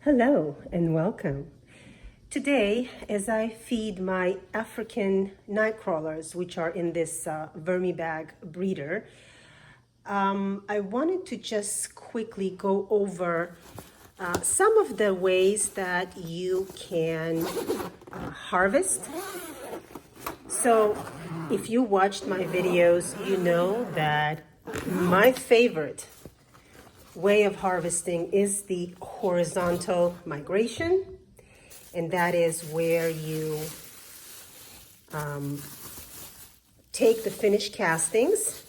Hello and welcome. Today, as I feed my African night crawlers, which are in this Vermibag breeder, I wanted to just quickly go over some of the ways that you can harvest. So if you watched my videos, you know that my favorite way of harvesting is the horizontal migration, and that is where you take the finished castings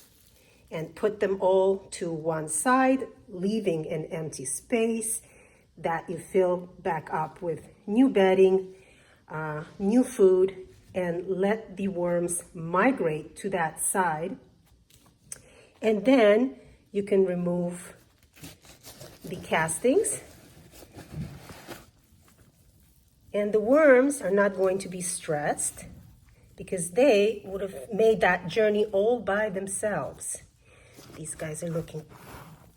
and put them all to one side, leaving an empty space that you fill back up with new bedding, new food, and let the worms migrate to that side. And then you can remove the castings, and the worms are not going to be stressed because they would have made that journey all by themselves. These guys are looking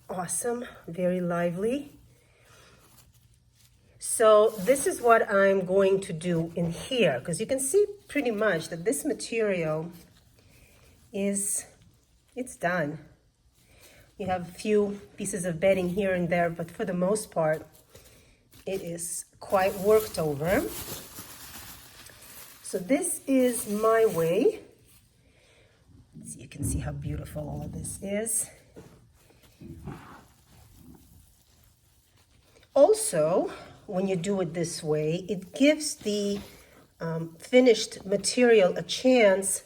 awesome, very lively. So this is what I'm going to do in here, because you can see pretty much that this material it's done. You have a few pieces of bedding here and there, but for the most part, it is quite worked over. So this is my way. So you can see how beautiful all of this is. Also, when you do it this way, it gives the finished material a chance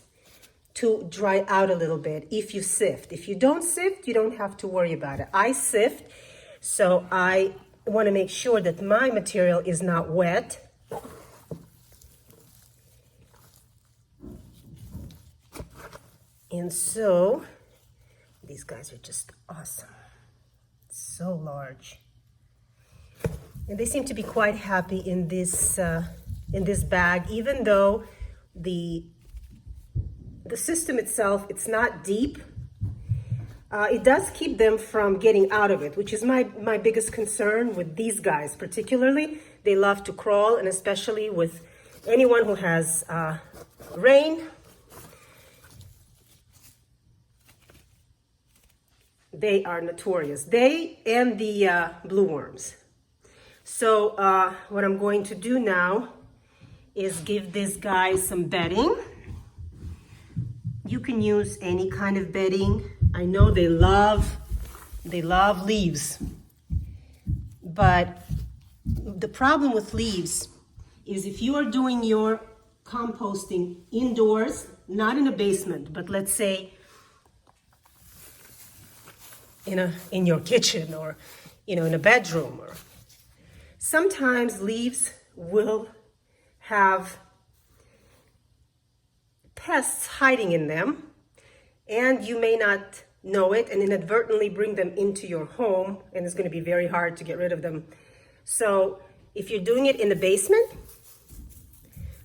to dry out a little bit if you sift. If you don't sift, you don't have to worry about it. I sift, so I want to make sure that my material is not wet. And so, these guys are just awesome. So large. And they seem to be quite happy in this bag, even though the system itself, it's not deep. It does keep them from getting out of it, which is my biggest concern with these guys particularly. They love to crawl, and especially with anyone who has rain. They are notorious. They and the blue worms. So what I'm going to do now is give this guy some bedding. You can use any kind of bedding. I know they love leaves, but the problem with leaves is if you are doing your composting indoors, not in a basement, but let's say in your kitchen, or in a bedroom, or sometimes leaves will have pests hiding in them, and you may not know it and inadvertently bring them into your home, and it's going to be very hard to get rid of them. So if you're doing it in the basement,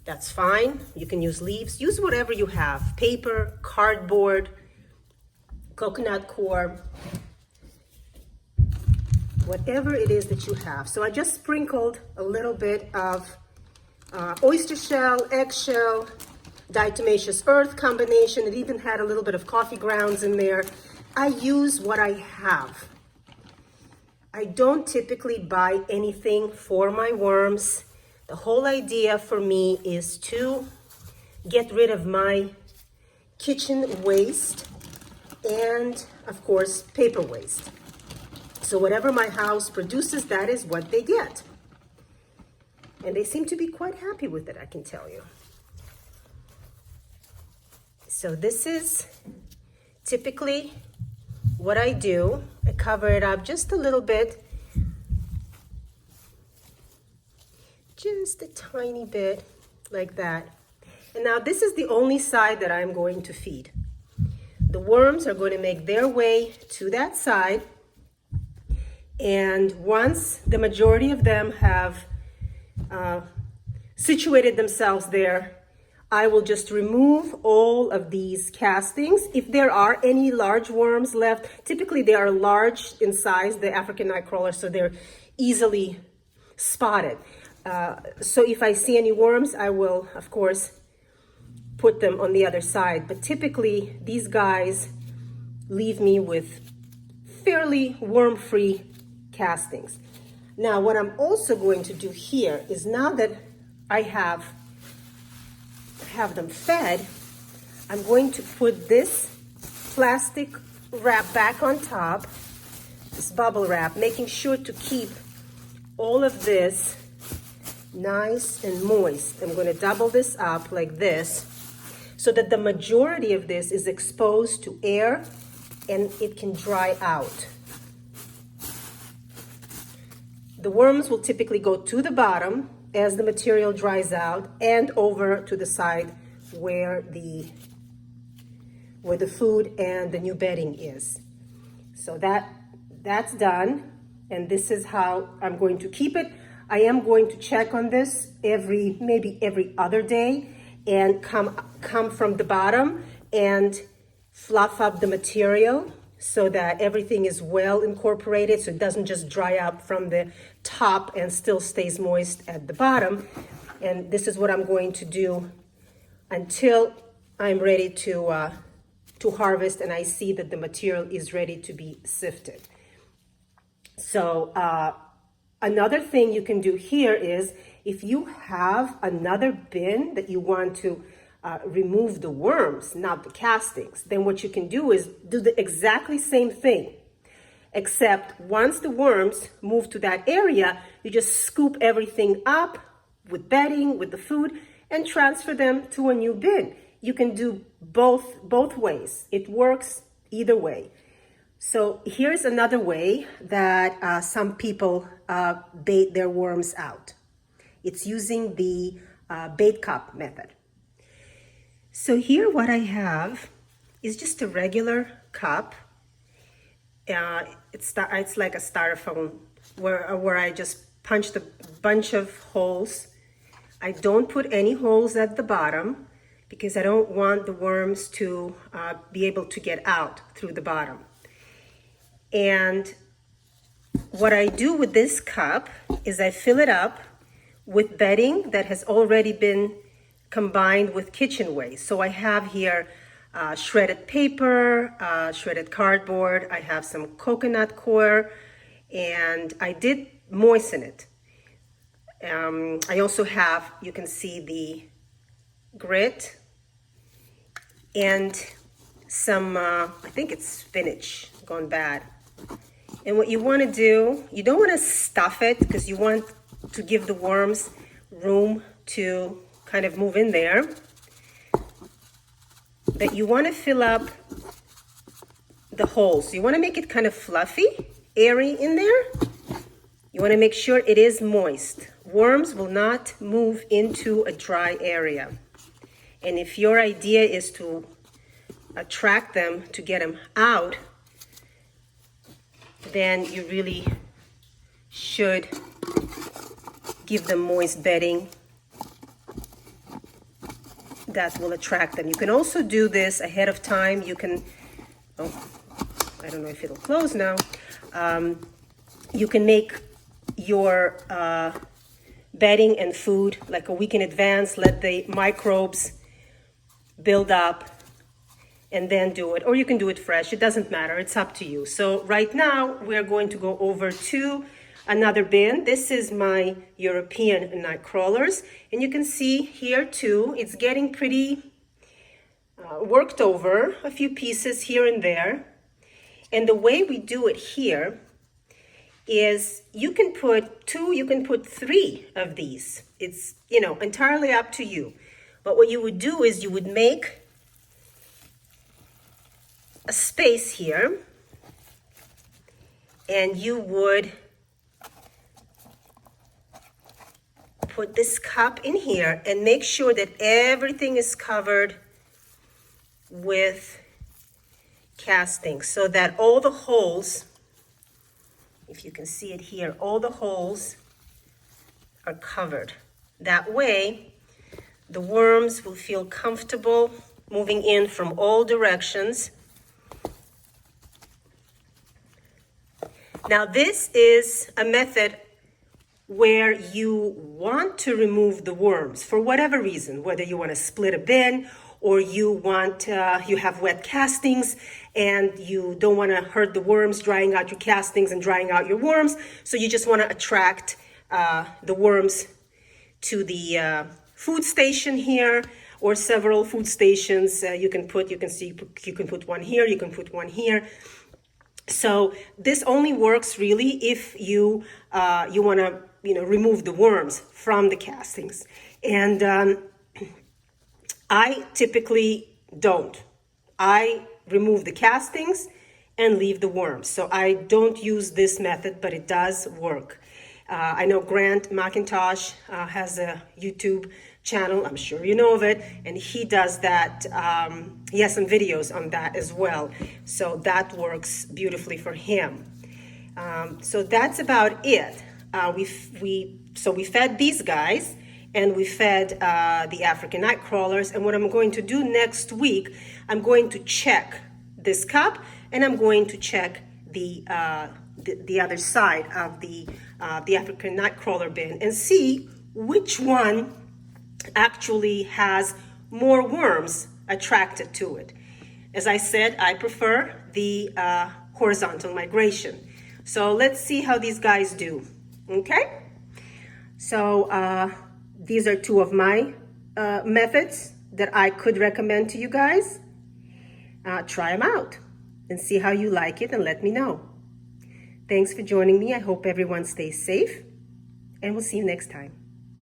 that's fine. You can use leaves. Use whatever you have: paper, cardboard, coconut core, whatever it is that you have. So I just sprinkled a little bit of oyster shell, eggshell, diatomaceous earth combination. It even had a little bit of coffee grounds in there. I use what I have. I don't typically buy anything for my worms. The whole idea for me is to get rid of my kitchen waste and, of course, paper waste. So whatever my house produces, that is what they get. And they seem to be quite happy with it, I can tell you. So this is typically what I do. I cover it up just a little bit, just a tiny bit like that. And now this is the only side that I'm going to feed. The worms are going to make their way to that side, and once the majority of them have situated themselves there, I will just remove all of these castings. If there are any large worms left, typically they are large in size, the African night crawlers, so they're easily spotted. So if I see any worms, I will, of course, put them on the other side. But typically, these guys leave me with fairly worm-free castings. Now, what I'm also going to do here is, now that I have them fed, I'm going to put this plastic wrap back on top, this bubble wrap, making sure to keep all of this nice and moist. I'm going to double this up like this so that the majority of this is exposed to air and it can dry out. The worms will typically go to the bottom as the material dries out and over to the side where the food and the new bedding is. So that's done, and this is how I'm going to keep it. I am going to check on this maybe every other day and come from the bottom and fluff up the material so that everything is well incorporated, so it doesn't just dry out from the top and still stays moist at the bottom. And this is what I'm going to do until I'm ready to harvest and I see that the material is ready to be sifted. So another thing you can do here is, if you have another bin that you want to remove the worms, not the castings, then what you can do is do the exactly same thing, except once the worms move to that area, you just scoop everything up with bedding, with the food, and transfer them to a new bin. You can do both ways. It works either way. So here's another way that some people bait their worms out. It's using the bait cup method. So here what I have is just a regular cup. It's like a styrofoam where I just punched a bunch of holes. I don't put any holes at the bottom because I don't want the worms to be able to get out through the bottom. And what I do with this cup is I fill it up with bedding that has already been combined with kitchen waste. So I have here shredded paper, shredded cardboard, I have some coconut coir, and I did moisten it. I also have, you can see the grit and some, I think it's spinach gone bad. And what you want to do, you don't want to stuff it because you want to give the worms room to kind of move in there. But you want to fill up the holes. You want to make it kind of fluffy, airy in there. You want to make sure it is moist. Worms will not move into a dry area. And if your idea is to attract them, to get them out, then you really should give them moist bedding that will attract them. You can also do this ahead of time. You can, I don't know if it'll close now. You can make your bedding and food like a week in advance, let the microbes build up, and then do it. Or you can do it fresh. It doesn't matter. It's up to you. So right now, we're going to go over to another bin. This is my European night crawlers. And you can see here too, it's getting pretty worked over, a few pieces here and there. And the way we do it here is you can put 2, you can put 3 of these. It's, entirely up to you. But what you would do is you would make a space here, and you would put this cup in here and make sure that everything is covered with casting so that all the holes, if you can see it here, all the holes are covered. That way, the worms will feel comfortable moving in from all directions. Now, this is a method where you want to remove the worms for whatever reason, whether you want to split a bin or you want, you have wet castings and you don't want to hurt the worms drying out your castings and drying out your worms. So you just want to attract the worms to the food station here, or several food stations. You can put one here, you can put one here. So this only works really if you you want to remove the worms from the castings. And I typically don't. I remove the castings and leave the worms. So I don't use this method, but it does work. I know Grant McIntosh has a YouTube channel, I'm sure you know of it, and he does that. He has some videos on that as well. So that works beautifully for him. So that's about it. We fed these guys, and we fed the African night crawlers. And what I'm going to do next week, I'm going to check this cup, and I'm going to check the other side of the African night crawler bin and see which one actually has more worms attracted to it. As I said, I prefer the horizontal migration. So let's see how these guys do. Okay? So these are two of my methods that I could recommend to you guys. Try them out and see how you like it and let me know. Thanks for joining me. I hope everyone stays safe, and we'll see you next time.